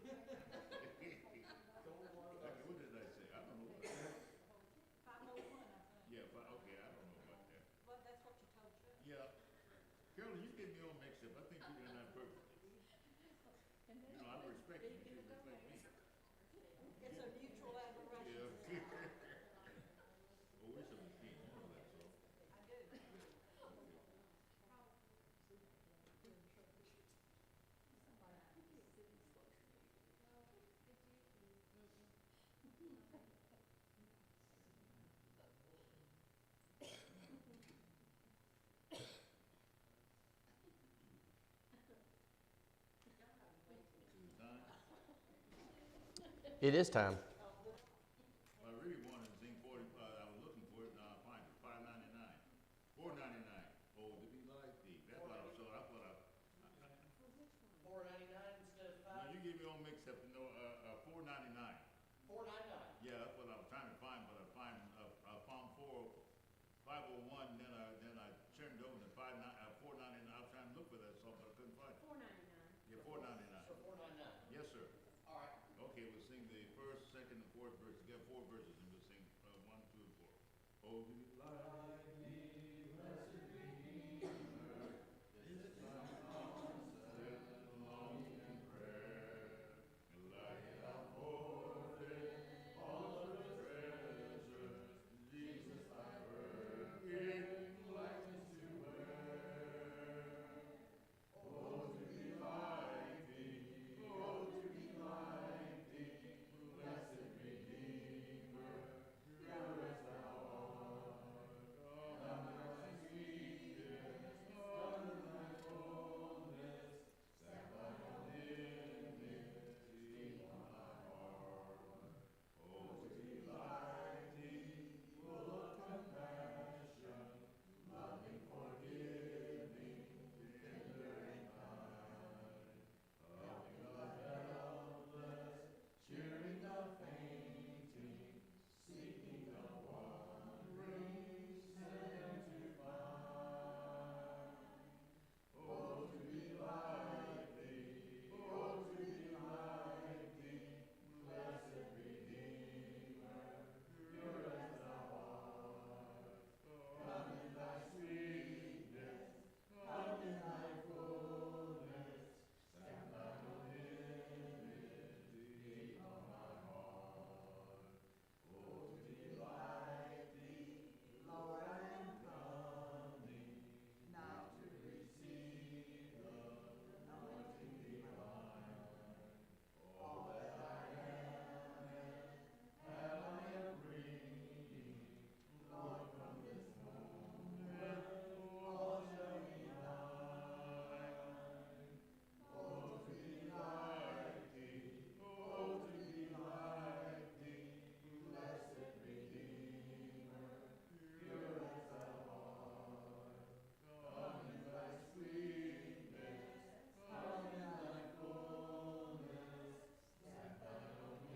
What did I say? I don't know what. 501, I think. Yeah, but, okay, I don't know about that. Well, that's what you told Chuck. Yeah, Carolyn, you get me all mixed up. I think you're doing that purposely. You know, I respect you. You should respect me. It's a mutual admiration. Yeah. Well, we're some team. You know that, so. I do. Okay. Is it time? It is time. I really wanted to sing 40. I was looking for it. Now I find it. 5.99. 4.99. Oh, to be like thee. That's what I saw. That's what I. 4.99 instead of No, five. you get me all mixed up. No, 4.99. 4.99. Yeah, that's what I was trying to find, but I found 501. Then I turned over to 4.99. I was trying to look for that song, but I couldn't find it. 499. Yeah, 4.99. So 4.99. Yes, sir. All right. Okay, we'll sing the first, second, and fourth verse. We got four verses, and we'll sing 1, 2, and 4. Oh, do you like me, blessed Redeemer, this time constant longing and prayer, and like it afforded all of the treasures, Jesus thy virgin likeness to wear. Oh, to be like thee, oh, to be like thee, blessed Redeemer, pure as thou art. Come in thy sweetness, come in thy fullness, set thine own image deep on my heart. Oh, to be like thee, full of compassion, loving, forgiving, tender and kind, helping the helpless, cheering the fainting, seeking the wandering, send them to find. Oh, to be like thee, oh, to be like thee, blessed Redeemer, pure as thou art. Come in thy sweetness, come in thy fullness, stamp thine own image deep on my heart. Oh, to be like thee, Lord, I am coming, now to receive the anointing divine. All that I am and have I am bringing, Lord, from this moment, all shall be thine. Oh, to be like thee, oh, to be like thee, blessed Redeemer, pure as thou art. Come in thy sweetness, come in thy fullness, stamp thine own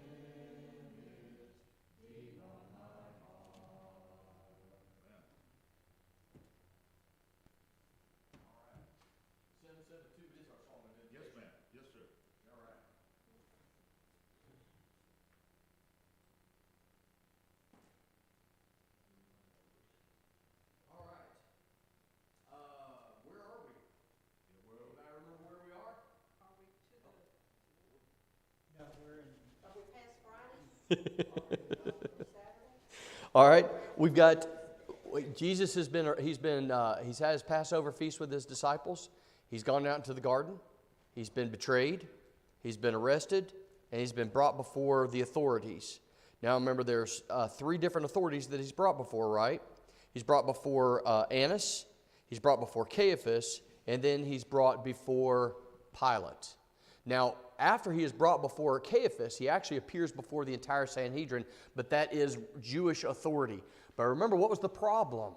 image deep on my heart. All right. 772 is our song of Yes, dedication. ma'am. Yes, sir. All right. All right. Where are we? Yeah, well, Anybody remember where we are? Are we to the, No, we're in. are we past Friday? Saturday? All right, we've got Jesus he's had his Passover feast with his disciples. He's gone out into the garden. He's been betrayed. He's been arrested, and he's been brought before the authorities. Now remember, there's 3 different authorities that he's brought before, right? He's brought before Annas. He's brought before Caiaphas, and then he's brought before Pilate. Now, after he is brought before Caiaphas, he actually appears before the entire Sanhedrin, but that is Jewish authority. But remember, what was the problem?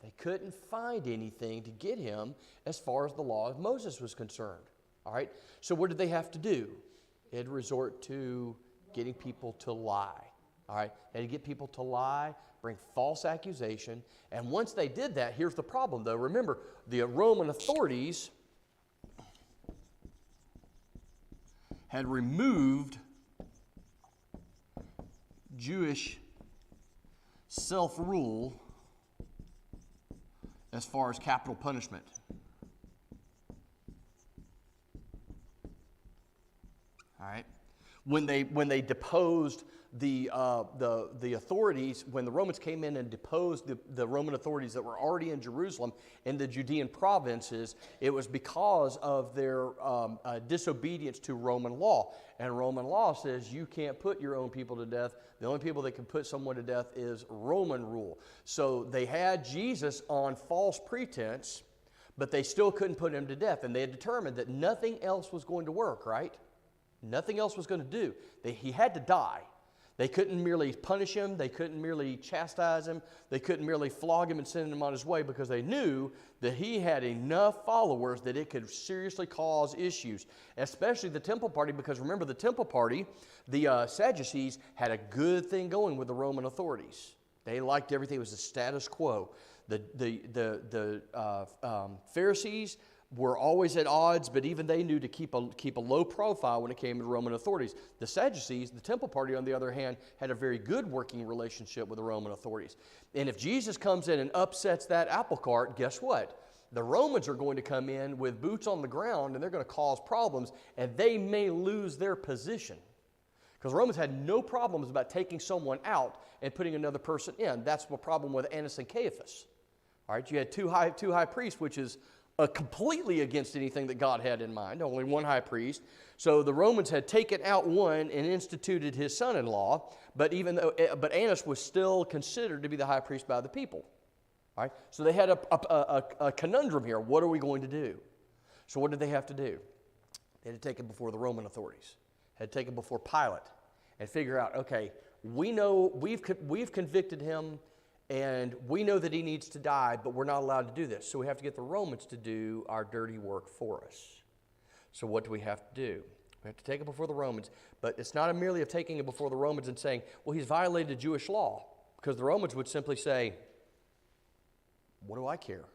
They couldn't find anything to get him as far as the law of Moses was concerned. All right? So what did they have to do? They had to resort to getting people to lie. All right? They had to get people to lie, bring false accusation. And once they did that, here's the problem, though. Remember, the Roman authorities had removed Jewish self-rule as far as capital punishment. All right. When they deposed the authorities, when the Romans came in and deposed the Roman authorities that were already in Jerusalem and the Judean provinces, it was because of their disobedience to Roman law. And Roman law says you can't put your own people to death. The only people that can put someone to death is Roman rule. So they had Jesus on false pretense, but they still couldn't put him to death. And they had determined that nothing else was going to work, right? Nothing else was going to do. He had to die. They couldn't merely punish him. They couldn't merely chastise him. They couldn't merely flog him and send him on his way, because they knew that he had enough followers that it could seriously cause issues, especially the temple party, because remember, the temple party, the Sadducees, had a good thing going with the Roman authorities. They liked everything. It was the status quo. The Pharisees were always at odds, but even they knew to keep a low profile when it came to Roman authorities. The Sadducees, the temple party, on the other hand, had a very good working relationship with the Roman authorities. And if Jesus comes in and upsets that apple cart, guess what? The Romans are going to come in with boots on the ground, and they're going to cause problems, and they may lose their position. Because Romans had no problems about taking someone out and putting another person in. That's the problem with Annas and Caiaphas. All right, you had two high priests, which is completely against anything that God had in mind, only one high priest. So the Romans had taken out one and instituted his son-in-law, but Annas was still considered to be the high priest by the people. All right? So they had a conundrum here. What are we going to do? So what did they have to do? They had to take it before the Roman authorities, had to take it before Pilate, and figure out, okay, we know we've convicted him, and we know that he needs to die, but we're not allowed to do this. So we have to get the Romans to do our dirty work for us. So what do we have to do? We have to take it before the Romans. But it's not merely of taking it before the Romans and saying, well, he's violated Jewish law. Because the Romans would simply say, what do I care?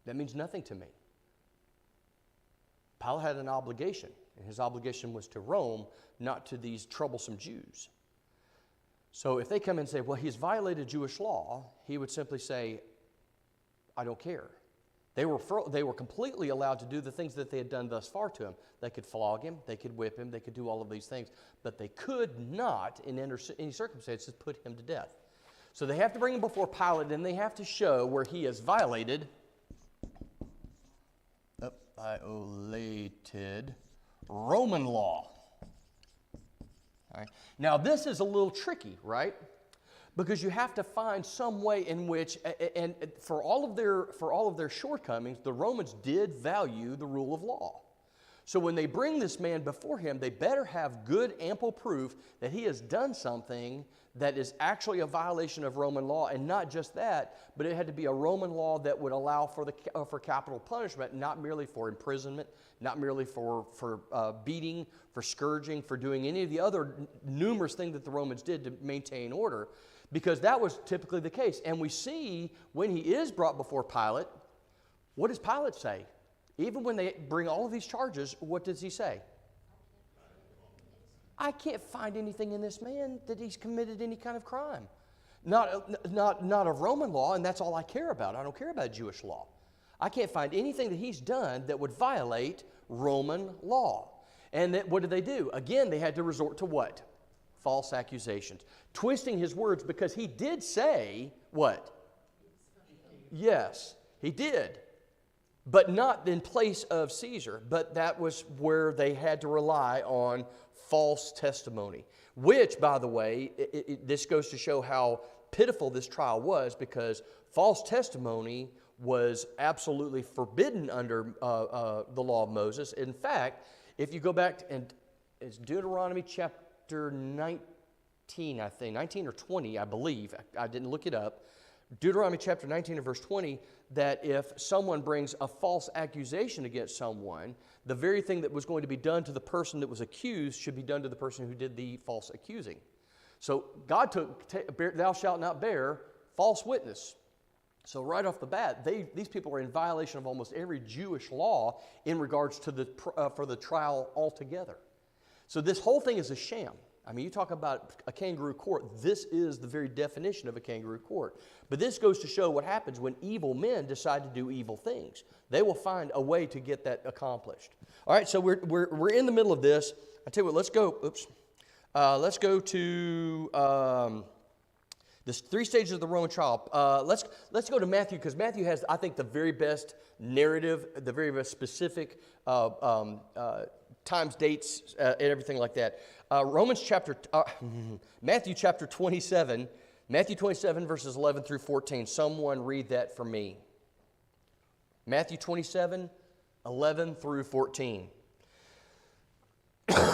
That means nothing to me. Pilate had an obligation, and his obligation was to Rome, not to these troublesome Jews. So if they come and say, well, he's violated Jewish law, he would simply say, I don't care. They were completely allowed to do the things that they had done thus far to him. They could flog him, they could whip him, they could do all of these things, but they could not, in any circumstances, put him to death. So they have to bring him before Pilate, and they have to show where he has violated Roman law. All right. Now, this is a little tricky, right? Because you have to find some way in which, and for all of their shortcomings, the Romans did value the rule of law. So when they bring this man before him, they better have good, ample proof that he has done something that is actually a violation of Roman law, and not just that, but it had to be a Roman law that would allow for capital punishment, not merely for imprisonment, not merely for beating, for scourging, for doing any of the other numerous things that the Romans did to maintain order, because that was typically the case. And we see when he is brought before Pilate, what does Pilate say? Even when they bring all of these charges, what does he say? I can't find anything in this man that he's committed any kind of crime. Not of Roman law, and that's all I care about. I don't care about Jewish law. I can't find anything that he's done that would violate Roman law. And what did they do? Again, they had to resort to what? False accusations. Twisting his words, because he did say what? Yes, he did. But not in place of Caesar. But that was where they had to rely on false testimony. Which, by the way, this goes to show how pitiful this trial was, because false testimony was absolutely forbidden under the law of Moses. In fact, if you go back and it's Deuteronomy chapter 19, I think, 19 or 20, I believe. I didn't look it up. Deuteronomy chapter 19 and verse 20, that if someone brings a false accusation against someone, the very thing that was going to be done to the person that was accused should be done to the person who did the false accusing. So God took, thou shalt not bear false witness. So right off the bat, these people are in violation of almost every Jewish law in regards to for the trial altogether. So this whole thing is a sham. I mean, you talk about a kangaroo court, this is the very definition of a kangaroo court. But this goes to show what happens when evil men decide to do evil things. They will find a way to get that accomplished. All right, so we're in the middle of this. I tell you what, let's go. Let's go to the 3 stages of the Roman trial. Let's go to Matthew, because Matthew has, I think, the very best narrative, the very best specific times, dates, and everything like that. Matthew chapter 27, Matthew 27 verses 11 through 14. Someone read that for me. Matthew 27, 11 through 14. Jesus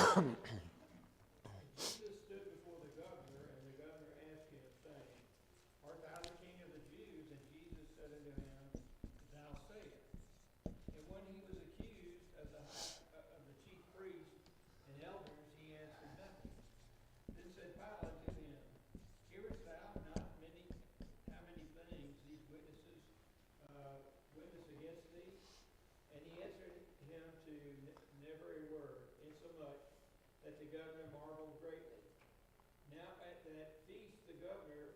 stood before the governor, and the governor asked him, saying, Art thou the king of the Jews? And Jesus said unto him, Thou sayest. And when he was accused of the chief priests and elders, he answered nothing. Then said Pilate to him, Hearest thou not how many things these witnesses witness against thee? And he answered him to never a word, insomuch that the governor marveled greatly. Now at that feast the governor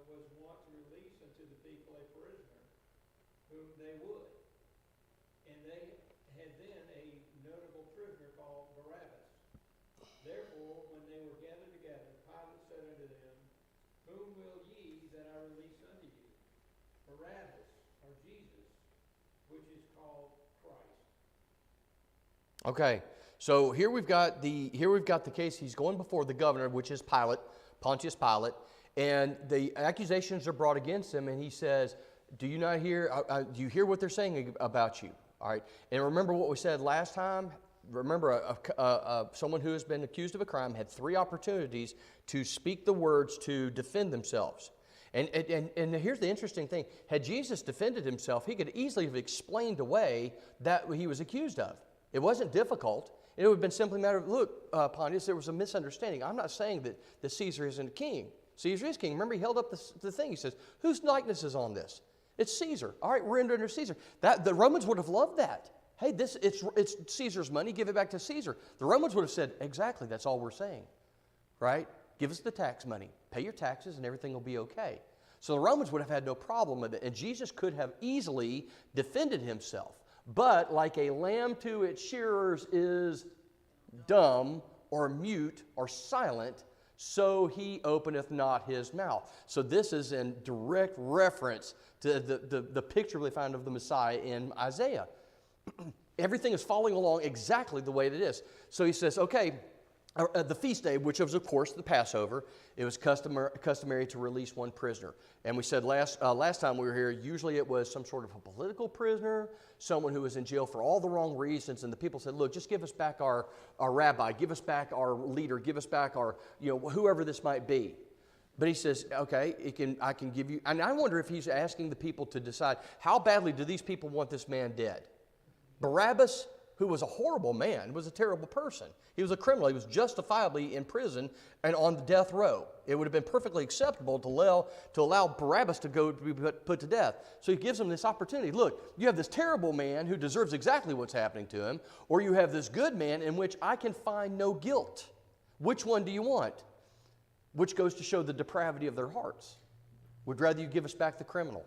was wont to release unto the people a prisoner, whom they would. And they had then a notable prisoner called Barabbas. Therefore, when they were gathered together, Pilate said unto them, Whom will ye that I release unto you? Barabbas or Jesus, which is called Christ? Okay, so here we've got the case. He's going before the governor, which is Pilate, Pontius Pilate, and the accusations are brought against him. And he says, "Do you not hear? Do you hear what they're saying about you?" All right, and remember what we said last time. Remember, someone who has been accused of a crime had 3 opportunities to speak the words to defend themselves. And here's the interesting thing. Had Jesus defended himself, he could easily have explained away that he was accused of. It wasn't difficult. It would have been simply a matter of, look, Pontius, there was a misunderstanding. I'm not saying that Caesar isn't a king. Caesar is king. Remember, he held up the thing. He says, whose likeness is on this? It's Caesar. All right, we're under Caesar. The Romans would have loved that. Hey, it's Caesar's money. Give it back to Caesar. The Romans would have said, exactly, that's all we're saying. Right? Give us the tax money. Pay your taxes and everything will be okay. So the Romans would have had no problem with it. And Jesus could have easily defended himself. But like a lamb to its shearers is dumb or mute or silent, so he openeth not his mouth. So this is in direct reference to the picture we find of the Messiah in Isaiah. Everything is following along exactly the way it is. So he says, okay, the feast day, which was, of course, the Passover, it was customary to release one prisoner. And we said last time we were here, usually it was some sort of a political prisoner, someone who was in jail for all the wrong reasons. And the people said, look, just give us back our rabbi, give us back our leader, give us back our, whoever this might be. But he says, okay, I can give you, and I wonder if he's asking the people to decide, how badly do these people want this man dead? Barabbas, who was a horrible man, was a terrible person. He was a criminal. He was justifiably in prison and on the death row. It would have been perfectly acceptable to allow Barabbas to go to be put to death. So he gives him this opportunity. Look, you have this terrible man who deserves exactly what's happening to him, or you have this good man in which I can find no guilt. Which one do you want? Which goes to show the depravity of their hearts. Would rather you give us back the criminal.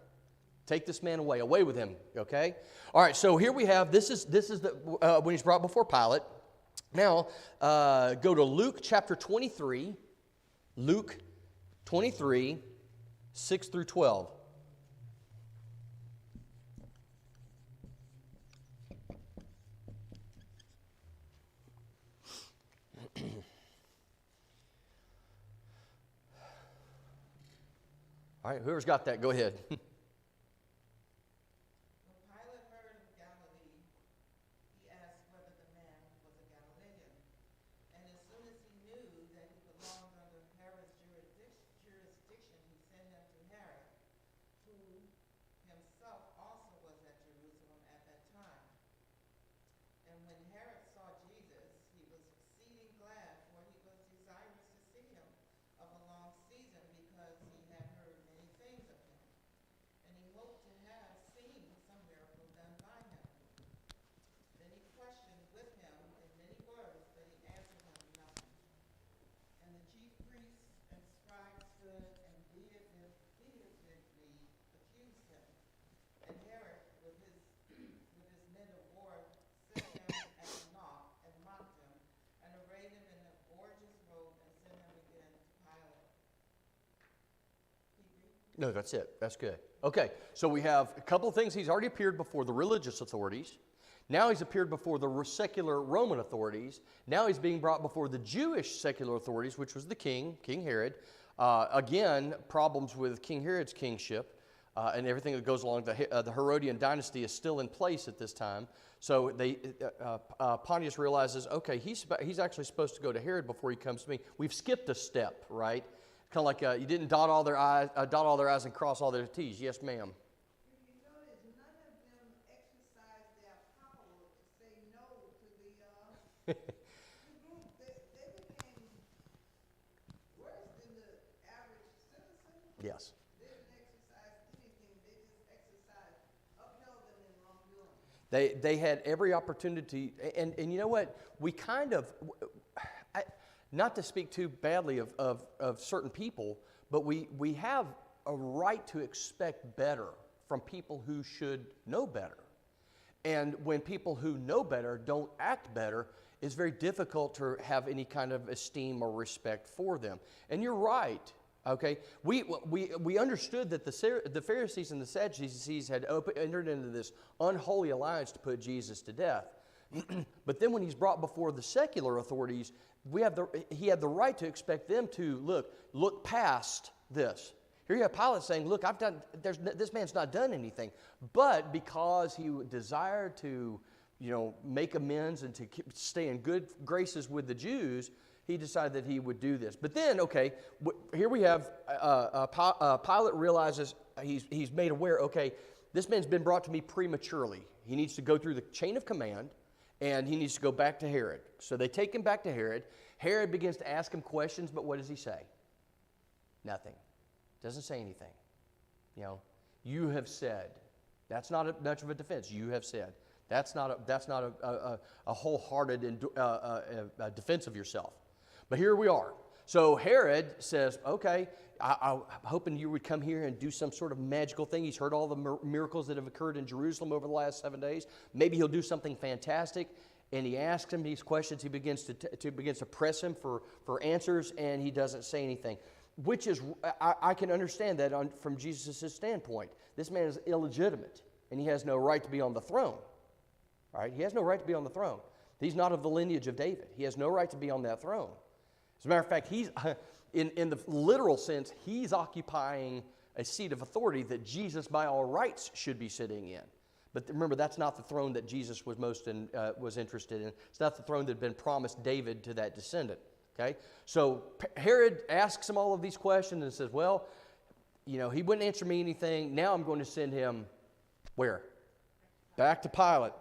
Take this man away with him, okay? All right, so here we have, this is when he's brought before Pilate. Now, go to Luke chapter 23, Luke 23, 6 through 12. All right, whoever's got that, go ahead. No, that's it. That's good. Okay, so we have a couple of things. He's already appeared before the religious authorities. Now he's appeared before the secular Roman authorities. Now he's being brought before the Jewish secular authorities, which was the king, King Herod. Again, problems with King Herod's kingship and everything that goes along. The Herodian dynasty is still in place at this time. So Pontius realizes, okay, he's actually supposed to go to Herod before he comes to me. We've skipped a step, right? Kind of like you didn't dot all their I's and cross all their T's. Yes, ma'am. If you notice, none of them exercise their power to say no to the group. They became worse than the average citizen. Yes. They didn't exercise anything. They just exercised, upheld them in wrongdoing. They had every opportunity, and you know what? We kind of, not to speak too badly of certain people, but we have a right to expect better from people who should know better. And when people who know better don't act better, it's very difficult to have any kind of esteem or respect for them. And you're right. Okay, we understood that the Pharisees and the Sadducees had entered into this unholy alliance to put Jesus to death. But then when he's brought before the secular authorities, he had the right to expect them to look past this. Here you have Pilate saying, look, this man's not done anything. But because he desired to, make amends and to stay in good graces with the Jews, he decided that he would do this. But then, okay, here we have Pilate realizes he's made aware, okay, this man's been brought to me prematurely. He needs to go through the chain of command, and he needs to go back to Herod. So they take him back to Herod. Herod begins to ask him questions, but what does he say? Nothing. Doesn't say anything. You have said. That's not much of a defense. You have said. That's not a wholehearted defense of yourself. But here we are. So Herod says, okay, I'm hoping you would come here and do some sort of magical thing. He's heard all the miracles that have occurred in Jerusalem over the last 7 days. Maybe he'll do something fantastic. And he asks him these questions. He begins to press him for answers, and he doesn't say anything. Which is, I can understand that from Jesus' standpoint. This man is illegitimate, and he has no right to be on the throne. All right? He has no right to be on the throne. He's not of the lineage of David. He has no right to be on that throne. As a matter of fact, he's in the literal sense, he's occupying a seat of authority that Jesus, by all rights, should be sitting in. But remember, that's not the throne that Jesus was interested in. It's not the throne that had been promised David to that descendant. Okay, so Herod asks him all of these questions and says, well, he wouldn't answer me anything. Now I'm going to send him where? Back to Pilate.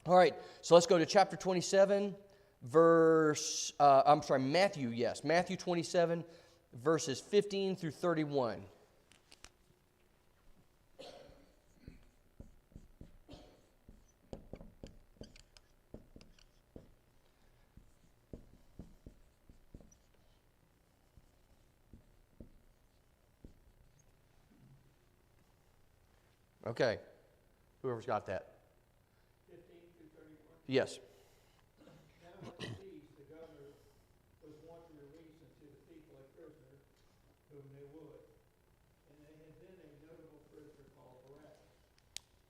All right, so let's go to chapter 27, Matthew, yes. Matthew 27, verses 15 through 31. Okay, whoever's got that. 15 through 31. Yes. Now when he pleased, the governor was wont to release unto the people a prisoner whom they would. And they had then a notable prisoner called Barabbas.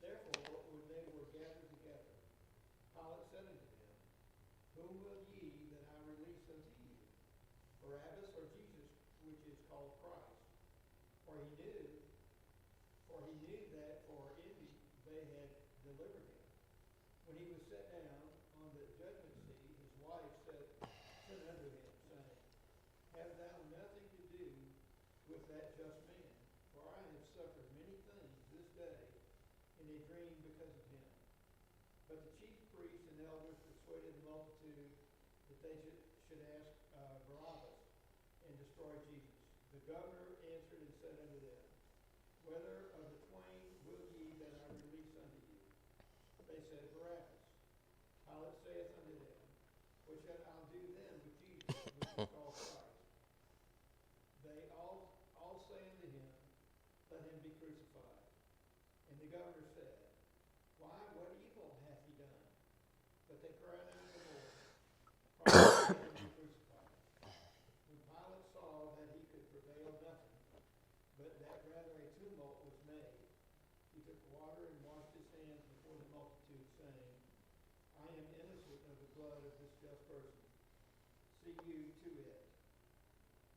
Therefore, when they were gathered together, Pilate said unto them, whom will ye that I release unto you? Barabbas or Jesus, which is called Christ? For he knew that for envy they had delivered him. When he was set down on the judgment seat, his wife said unto him, saying, have thou nothing to do with that just man? For I have suffered many things this day in a dream because of him. But the chief priests and elders persuaded the multitude that they should ask Barabbas and destroy Jesus. The governor answered and said unto them, whether of the twain will ye that I release unto you? They said, Barabbas. Pilate saith unto them, what shall I do then with Jesus, which is called Christ? They all say unto him, let him be crucified. And the governor said, why, what evil hath he done? But they cried unto the Lord, Christ, let him be crucified. When Pilate saw that he could prevail nothing, but that rather a blood of this just person. See you to it.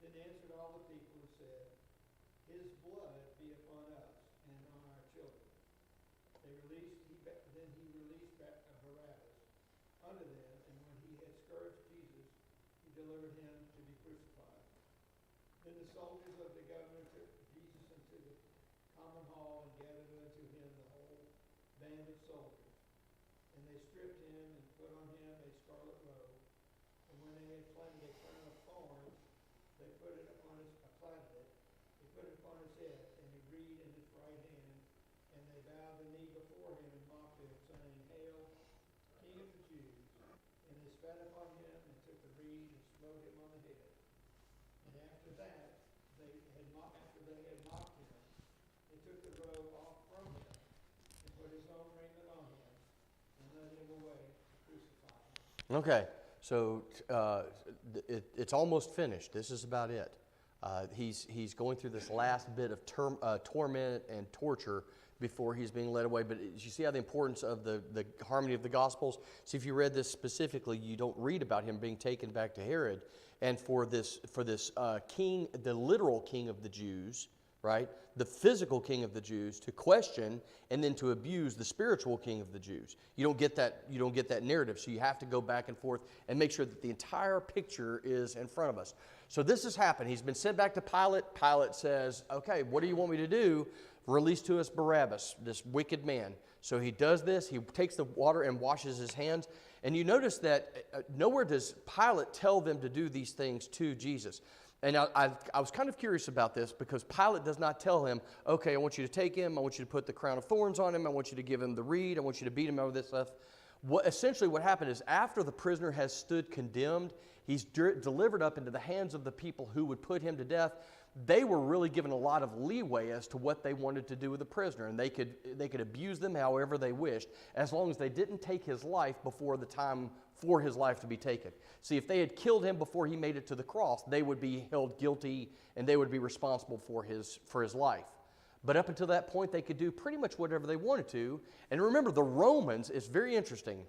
Then answered all the people and said, His blood be upon us and on our children. Then he released Barabbas unto them, and when he had scourged Jesus, he delivered him to be crucified. Then the soldiers of the governor took Jesus into the common hall and gathered unto him the whole band of soldiers. And they stripped him and put on him a scarlet robe. And when they had planted a crown of thorns, they put it upon his, platted it, they put it upon his head, and a reed in his right hand. And they bowed the knee before him and mocked him, saying, Hail, King of the Jews. And they spat upon him and took the reed and smote him on the head. And after that, after they had mocked him, they took the robe off from him and put his own raiment on him and led him away to crucify him. Okay, so it's almost finished. This is about it. He's going through this last bit of torment and torture before he's being led away. But you see how the importance of the harmony of the Gospels? See, if you read this specifically, you don't read about him being taken back to Herod. And for this king, the literal king of the Jews, right, the physical king of the Jews, to question and then to abuse the spiritual king of the Jews. You don't get that narrative. So you have to go back and forth and make sure that the entire picture is in front of us. So this has happened. He's been sent back to Pilate. Pilate says, okay, what do you want me to do? Release to us Barabbas, this wicked man. So he does this. He takes the water and washes his hands. And you notice that nowhere does Pilate tell them to do these things to Jesus. And I was kind of curious about this because Pilate does not tell him, okay, I want you to take him. I want you to put the crown of thorns on him. I want you to give him the reed. I want you to beat him over this stuff. Essentially what happened is after the prisoner has stood condemned, he's delivered up into the hands of the people who would put him to death. They were really given a lot of leeway as to what they wanted to do with the prisoner, and they could abuse them however they wished, as long as they didn't take his life before the time for his life to be taken. See, if they had killed him before he made it to the cross, they would be held guilty and they would be responsible for his life. But up until that point, they could do pretty much whatever they wanted to. And remember, the Romans, it's very interesting.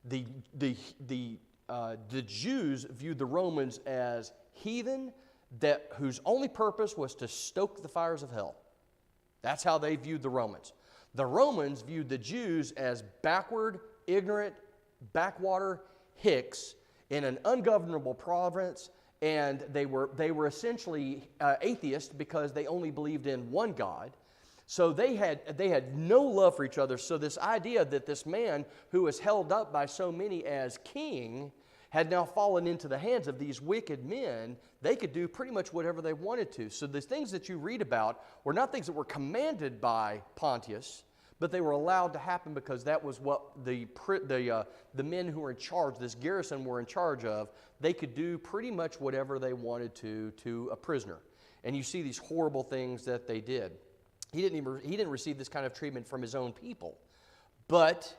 The Jews viewed the Romans as heathen, whose only purpose was to stoke the fires of hell. That's how they viewed the Romans. The Romans viewed the Jews as backward, ignorant, backwater hicks in an ungovernable province, and they were essentially atheists because they only believed in one God. So they had no love for each other. So this idea that this man who was held up by so many as king had now fallen into the hands of these wicked men, they could do pretty much whatever they wanted to. So the things that you read about were not things that were commanded by Pontius, but they were allowed to happen because that was what the men who were in charge, this garrison, were in charge of. They could do pretty much whatever they wanted to a prisoner. And you see these horrible things that they did. He didn't receive this kind of treatment from his own people, but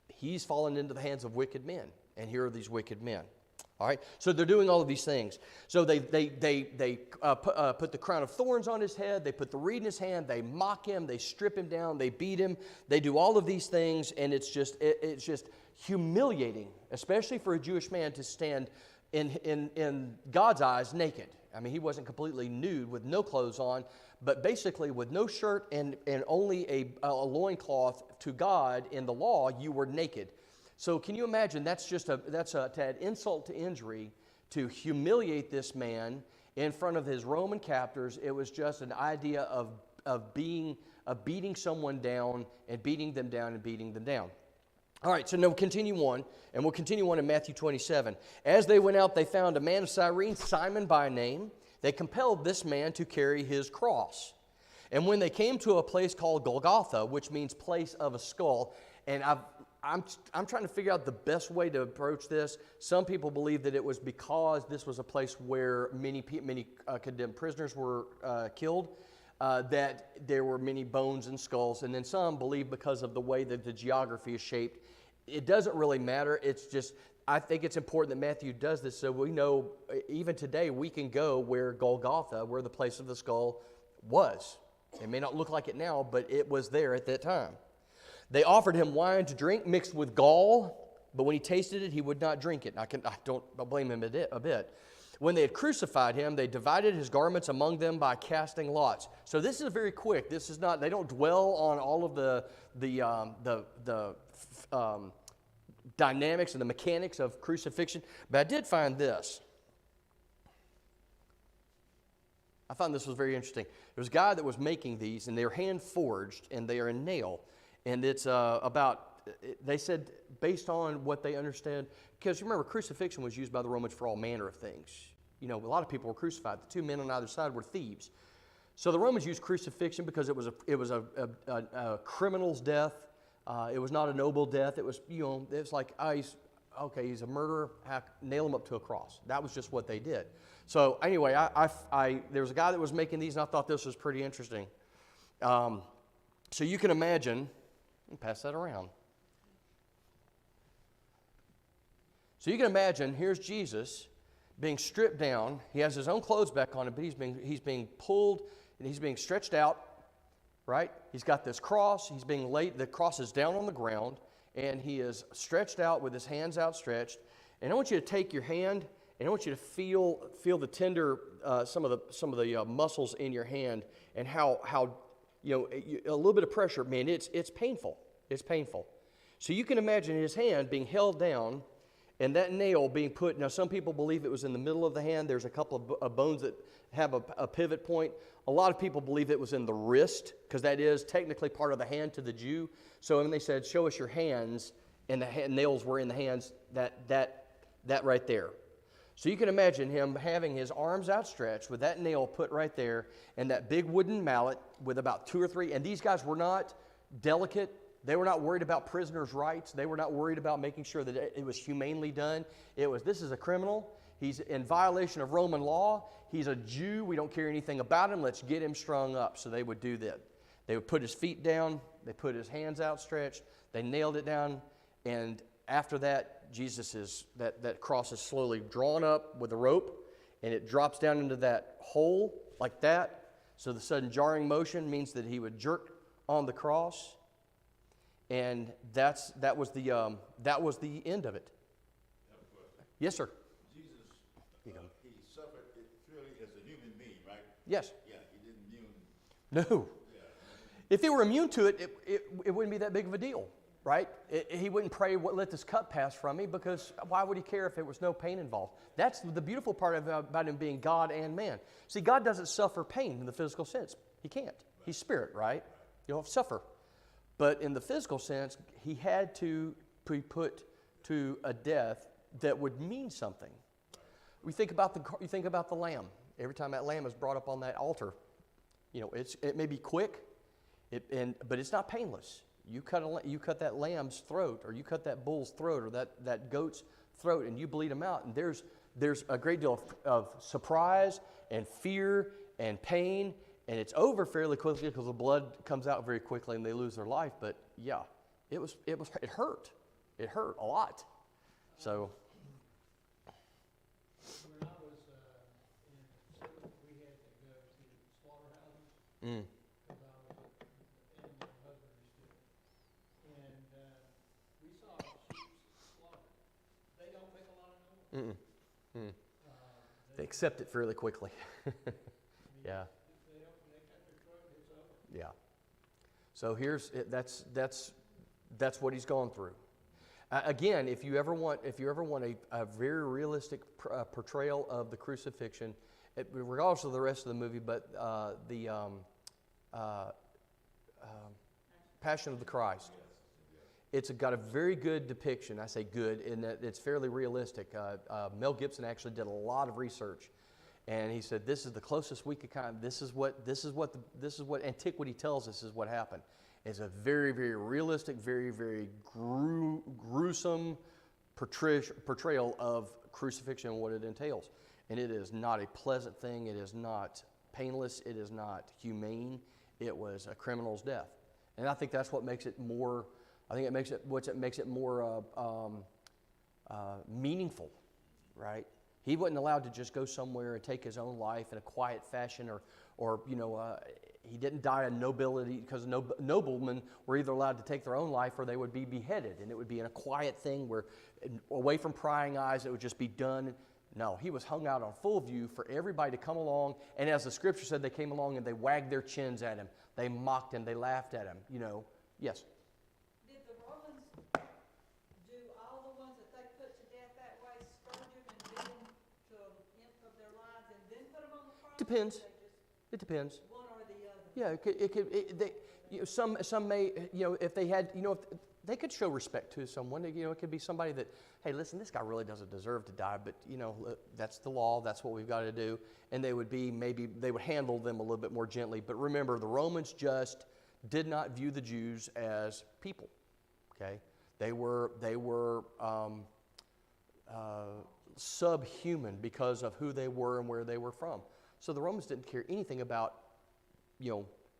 he's fallen into the hands of wicked men. And here are these wicked men. All right, so they're doing all of these things. So they put the crown of thorns on his head. They put the reed in his hand. They mock him. They strip him down. They beat him. They do all of these things, and it's just humiliating, especially for a Jewish man to stand in God's eyes naked. I mean, he wasn't completely nude with no clothes on, but basically with no shirt and only a loincloth. To God in the law, you were naked. So can you imagine, that's to add insult to injury, to humiliate this man in front of his Roman captors. It was just an idea of beating someone down and beating them down and beating them down. All right, so now we'll continue on, and we'll continue on in Matthew 27. As they went out, they found a man of Cyrene, Simon by name. They compelled this man to carry his cross. And when they came to a place called Golgotha, which means place of a skull, and I'm trying to figure out the best way to approach this. Some people believe that it was because this was a place where many condemned prisoners were killed, that there were many bones and skulls. And then some believe because of the way that the geography is shaped. It doesn't really matter. It's just, I think it's important that Matthew does this so we know, even today, we can go where Golgotha, where the place of the skull was. It may not look like it now, but it was there at that time. They offered him wine to drink mixed with gall, but when he tasted it, he would not drink it. And I don't blame him a bit. When they had crucified him, they divided his garments among them by casting lots. So this is very quick. This is not, they don't dwell on all of the dynamics and the mechanics of crucifixion. But I did find this. I found this was very interesting. There was a guy that was making these, and they are hand forged, and they are in nail. And it's they said, based on what they understand, because remember, crucifixion was used by the Romans for all manner of things. You know, a lot of people were crucified. The two men on either side were thieves. So the Romans used crucifixion because it was a criminal's death. It was not a noble death. It was, you know, it's like, he's a murderer, nail him up to a cross. That was just what they did. So anyway, there was a guy that was making these, and I thought this was pretty interesting. So you can imagine, pass that around. So you can imagine, here's Jesus being stripped down. He has his own clothes back on him, but he's being pulled, and he's being stretched out, right? He's got this cross. He's being laid. The cross is down on the ground, and he is stretched out with his hands outstretched. And I want you to take your hand, and I want you to feel the tender, some of the muscles in your hand, and how you know, a little bit of pressure, man, it's painful. It's painful. So you can imagine his hand being held down, and that nail being put. Now, some people believe it was in the middle of the hand. There's a couple of bones that have a pivot point. A lot of people believe it was in the wrist, because that is technically part of the hand to the Jew. So when they said, "Show us your hands," and the nails were in the hands, that right there. So you can imagine him having his arms outstretched with that nail put right there, and that big wooden mallet with about 2 or 3. And these guys were not delicate. They were not worried about prisoners' rights. They were not worried about making sure that it was humanely done. This is a criminal. He's in violation of Roman law. He's a Jew. We don't care anything about him. Let's get him strung up. So they would do that. They would put his feet down. They put his hands outstretched. They nailed it down. And after that, that cross is slowly drawn up with a rope, and it drops down into that hole like that. So the sudden jarring motion means that he would jerk on the cross. And that was the end of it. Yes, sir. Jesus, he suffered it purely as a human being, right? Yes. Yeah, he didn't immune. No. Yeah. If he were immune to it, it wouldn't be that big of a deal, right? He wouldn't pray, "Let this cup pass from me," because why would he care if there was no pain involved? That's the beautiful part about him being God and man. See, God doesn't suffer pain in the physical sense. He can't. He's spirit, right? You don't suffer. But in the physical sense, he had to be put to a death that would mean something. You think about the lamb. Every time that lamb is brought up on that altar, you know, it may be quick, but it's not painless. You cut that lamb's throat, or you cut that bull's throat, or that goat's throat, and you bleed them out. And there's a great deal of surprise and fear and pain. And it's over fairly quickly because the blood comes out very quickly and they lose their life. But yeah, it hurt. It hurt a lot. So. When I was in South, we had to go to slaughterhouses because I was in the husbandry school, and we saw sheep slaughtered. They don't make a lot of noise. They accept it fairly quickly. Yeah. Yeah. So that's what he's gone through. Again, if you ever want a very realistic portrayal of the crucifixion, regardless of the rest of the movie, but the Passion of the Christ. It's got a very good depiction. I say good in that it's fairly realistic. Mel Gibson actually did a lot of research. And he said, "This is the closest we could kind of. This is what antiquity tells us is what happened. It's a very, very realistic, very, very gruesome portrayal of crucifixion and what it entails. And it is not a pleasant thing. It is not painless. It is not humane. It was a criminal's death. And I think that's what makes it more. I think it makes it more meaningful, right? He wasn't allowed to just go somewhere and take his own life in a quiet fashion, or He didn't die a nobility because noblemen were either allowed to take their own life or they would be beheaded, and it would be in a quiet thing where, away from prying eyes, it would just be done. No, he was hung out on full view for everybody to come along, and as the scripture said, they came along and they wagged their chins at him. They mocked him. They laughed at him. You know, yes. Did the Romans do all the ones that they put to death that way, scourge them and beat them to the end of their lives, and then put them on the cross? Depends. Or they just It depends. one or the other? Yeah, some may, if they had, if they could show respect to someone. It could be somebody that, hey, listen, this guy really doesn't deserve to die, but that's the law. That's what we've got to do. And they would handle them a little bit more gently. But remember, the Romans just did not view the Jews as people. Okay, they were subhuman because of who they were and where they were from. So the Romans didn't care anything about,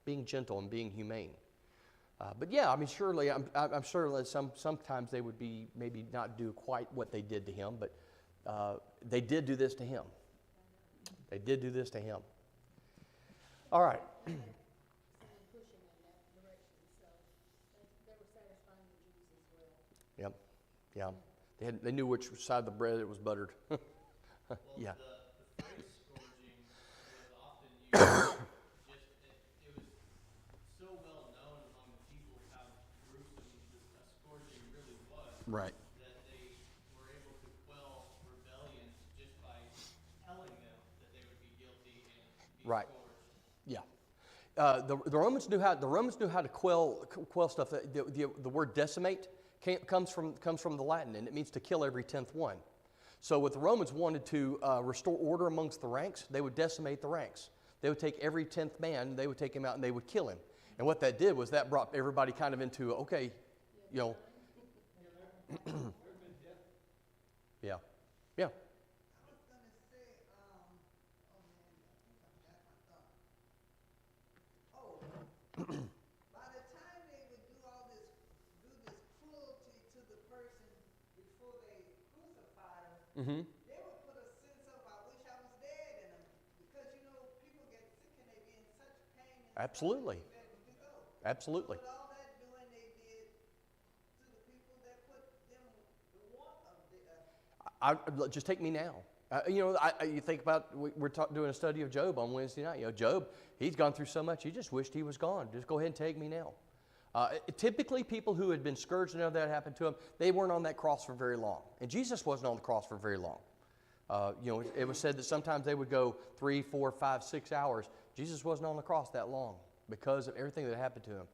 being gentle and being humane. But yeah, I mean, surely, I'm sure that sometimes they would be maybe not do quite what they did to him, but they did do this to him. They did do this to him. All right. Pushing in that direction, so they were satisfying the Jews as well. Yep. Yeah. They knew which side of the bread it was buttered. Yeah. The phrase scourging was often used it was so well known among the people how gruesome a scourging really was. Right. That they were able to quell rebellions just by telling them that they would be guilty and be Right. scourged. Yeah. The Romans knew how to quell stuff. The word decimate comes from the Latin, and it means to kill every 10th one. So what the Romans wanted to restore order amongst the ranks, they would decimate the ranks. They would take every 10th man, they would take him out and they would kill him. And what that did was that brought everybody kind of into, okay, yeah. Yeah. I was gonna say, oh man, I think I forgot my thought. By the time they would do this cruelty to the person before they crucified him, they would put a sense of, I wish I was dead in them. Because, people get sick and they be in such pain. And Absolutely. stuff, they ready to go. Absolutely. But all that doing they did to the people that put them the want of the Just take me now. You think about, we're doing a study of Job on Wednesday night. Job, he's gone through so much, he just wished he was gone. Just go ahead and take me now. Typically, people who had been scourged and that happened to them, they weren't on that cross for very long. And Jesus wasn't on the cross for very long. It was said that sometimes they would go 3, 4, 5, 6 hours. Jesus wasn't on the cross that long because of everything that happened to him.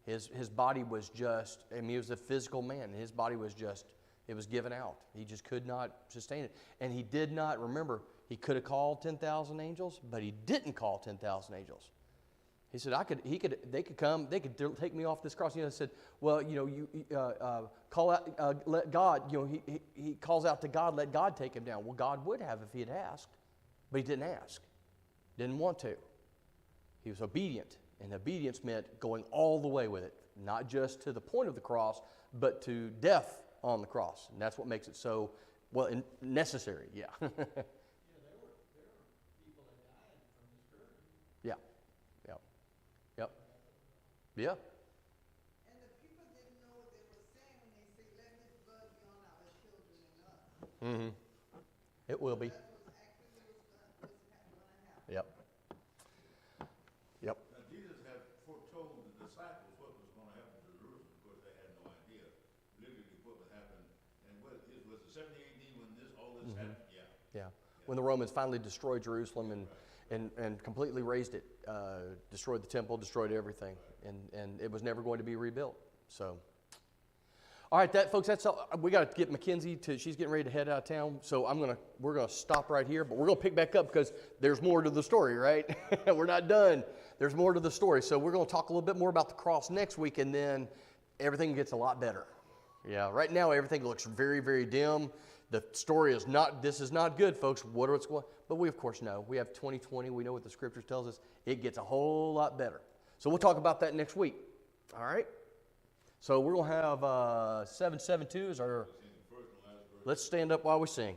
His body was just, he was a physical man, and his body was just, it was given out. He just could not sustain it. And he did not, remember, he could have called 10,000 angels, but he didn't call 10,000 angels. He said, they could come, they could take me off this cross. He said, well, call out, let God, he calls out to God, let God take him down. Well, God would have if he had asked, but he didn't ask, didn't want to. He was obedient, and obedience meant going all the way with it, not just to the point of the cross, but to death on the cross. And that's what makes it so, necessary, yeah. Yeah, there were people that died from the scourging. Yeah. Yeah. And the people didn't know what they were saying when they say, let his blood be on our children and us. Mm-hmm. It will be. That was actually what's going to happen. Yep. Yep. Now, Jesus had foretold the disciples what was going to happen to Jerusalem. Of course, they had no idea literally what would happen. And was it 70 AD when all this happened? Yeah. Yeah. When the Romans finally destroyed Jerusalem and completely razed it, destroyed the temple, destroyed everything, and it was never going to be rebuilt. So, all right, folks, that's all. We got to get Mackenzie she's getting ready to head out of town. So we're gonna stop right here, but we're gonna pick back up because there's more to the story, right? We're not done. There's more to the story. So we're gonna talk a little bit more about the cross next week, and then everything gets a lot better. Yeah, right now everything looks very, very dim. The story is not, this is not good, folks. What's going, but we of course know. We have 2020. We know what the scriptures tells us. It gets a whole lot better. So we'll talk about that next week. All right? So we're going to have 772 as our, let's stand up while we sing.